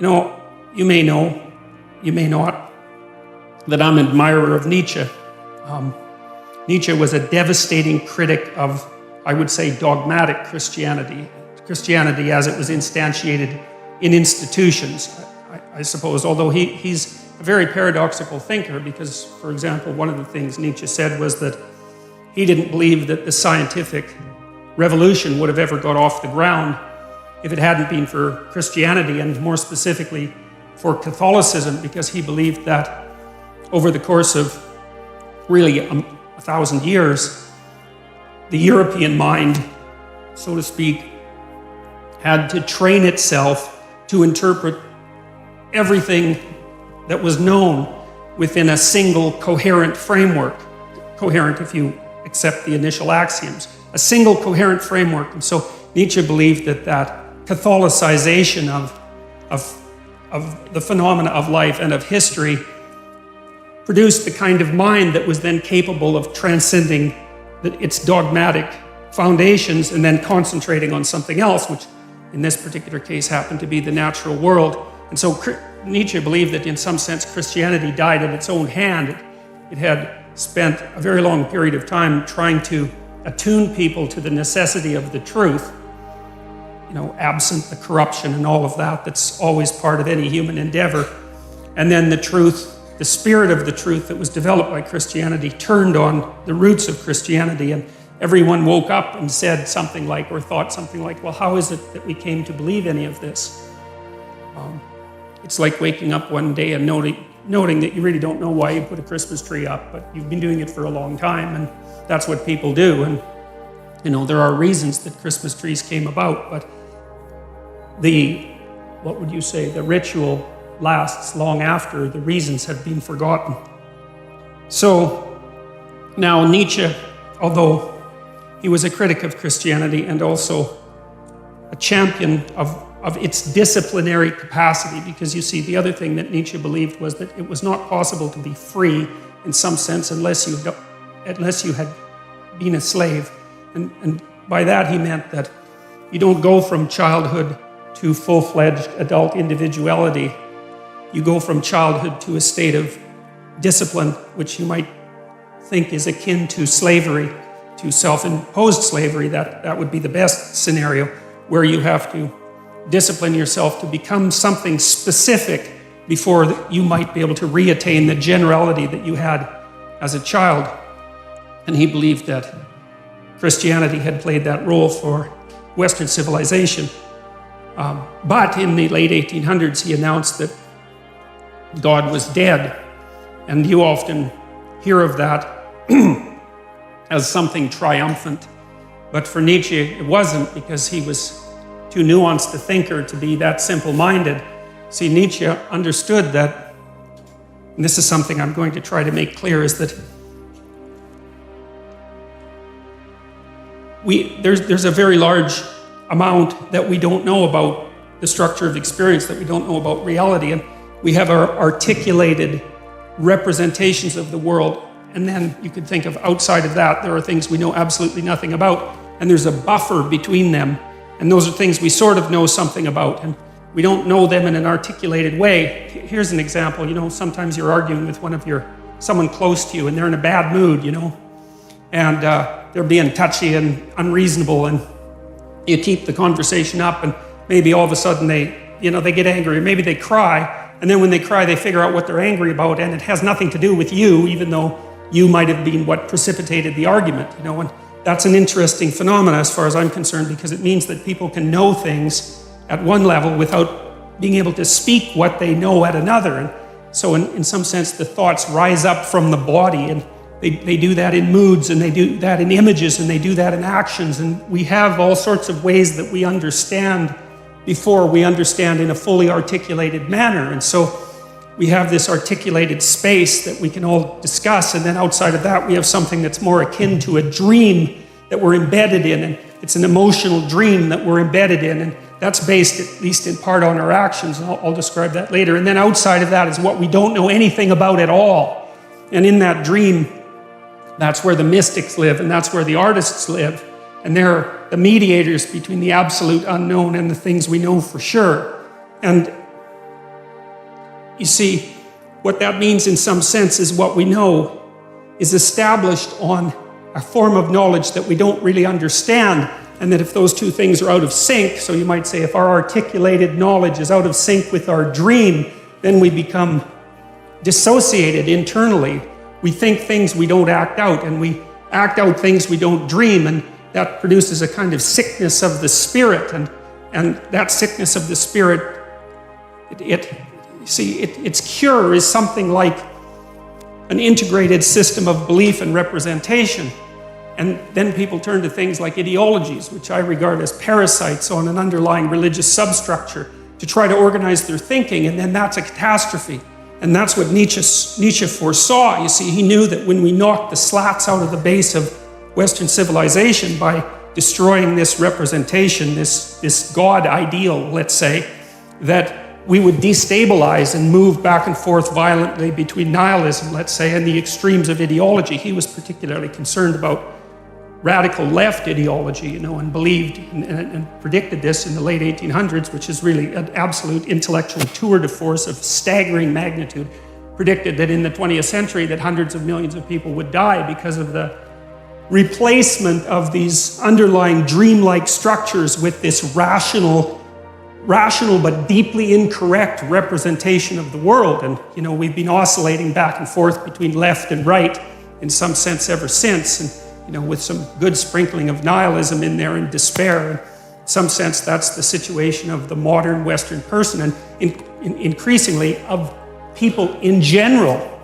You may know, you may not, that I'm an admirer of Nietzsche. Nietzsche was a devastating critic of, I would say, dogmatic Christianity. Christianity as it was instantiated in institutions, I suppose, although he's a very paradoxical thinker because, for example, one of the things Nietzsche said was that he didn't believe that the scientific revolution would have ever got off the ground if it hadn't been for Christianity, and more specifically for Catholicism, because he believed that over the course of really 1,000 years, the European mind, so to speak, had to train itself to interpret everything that was known within a single coherent framework. Coherent if you accept the initial axioms. A single coherent framework. And so Nietzsche believed that Catholicization of the phenomena of life and of history produced the kind of mind that was then capable of transcending its dogmatic foundations and then concentrating on something else, which in this particular case happened to be the natural world. And so Nietzsche believed that in some sense Christianity died in its own hand. It had spent a very long period of time trying to attune people to the necessity of the truth, absent the corruption and all of that that's always part of any human endeavor. And then the truth, the spirit of the truth that was developed by Christianity turned on the roots of Christianity, and everyone woke up and said something like, or thought something like, well, how is it that we came to believe any of this? It's like waking up one day and noting that you really don't know why you put a Christmas tree up, but you've been doing it for a long time, and that's what people do. And there are reasons that Christmas trees came about, but the ritual lasts long after the reasons have been forgotten. So now Nietzsche, although he was a critic of Christianity and also a champion of its disciplinary capacity, because you see, the other thing that Nietzsche believed was that it was not possible to be free in some sense unless you had been a slave. And by that he meant that you don't go from childhood to full-fledged adult individuality. You go from childhood to a state of discipline, which you might think is akin to slavery, to self-imposed slavery. That would be the best scenario, where you have to discipline yourself to become something specific before you might be able to reattain the generality that you had as a child. And he believed that Christianity had played that role for Western civilization. But in the late 1800s, he announced that God was dead. And you often hear of that as something triumphant. But for Nietzsche, it wasn't, because he was too nuanced a thinker to be that simple-minded. See, Nietzsche understood that, and this is something I'm going to try to make clear, is that there's a very large amount that we don't know about the structure of experience, that we don't know about reality, and we have our articulated representations of the world, and then you could think of outside of that, there are things we know absolutely nothing about, and there's a buffer between them, and those are things we sort of know something about, and we don't know them in an articulated way. Here's an example. Sometimes you're arguing with someone close to you, and they're in a bad mood, and they're being touchy and unreasonable, and you keep the conversation up, and maybe all of a sudden they get angry, or maybe they cry, and then when they cry, they figure out what they're angry about, and it has nothing to do with you, even though you might have been what precipitated the argument, and that's an interesting phenomenon as far as I'm concerned, because it means that people can know things at one level without being able to speak what they know at another. And so in some sense, the thoughts rise up from the body, and they do that in moods, and they do that in images, and they do that in actions. And we have all sorts of ways that we understand before we understand in a fully articulated manner. And so we have this articulated space that we can all discuss, and then outside of that, we have something that's more akin to a dream that we're embedded in, and it's an emotional dream that we're embedded in, and that's based, at least in part, on our actions, and I'll describe that later. And then outside of that is what we don't know anything about at all. And in that dream, that's where the mystics live, and that's where the artists live, and they're the mediators between the absolute unknown and the things we know for sure. And you see, what that means in some sense is what we know is established on a form of knowledge that we don't really understand, and that if those two things are out of sync, so you might say if our articulated knowledge is out of sync with our dream, then we become dissociated internally. We think things we don't act out, and we act out things we don't dream, and that produces a kind of sickness of the spirit, and that sickness of the spirit, its cure is something like an integrated system of belief and representation. And then people turn to things like ideologies, which I regard as parasites on an underlying religious substructure, to try to organize their thinking, and then that's a catastrophe. And that's what Nietzsche foresaw. You see, he knew that when we knocked the slats out of the base of Western civilization by destroying this representation, this God ideal, let's say, that we would destabilize and move back and forth violently between nihilism, let's say, and the extremes of ideology. He was particularly concerned about radical left ideology, and believed and predicted this in the late 1800s, which is really an absolute intellectual tour de force of staggering magnitude. Predicted that in the 20th century that hundreds of millions of people would die because of the replacement of these underlying dreamlike structures with this rational but deeply incorrect representation of the world. And we've been oscillating back and forth between left and right in some sense ever since, and with some good sprinkling of nihilism in there and despair. In some sense, that's the situation of the modern Western person, and increasingly of people in general.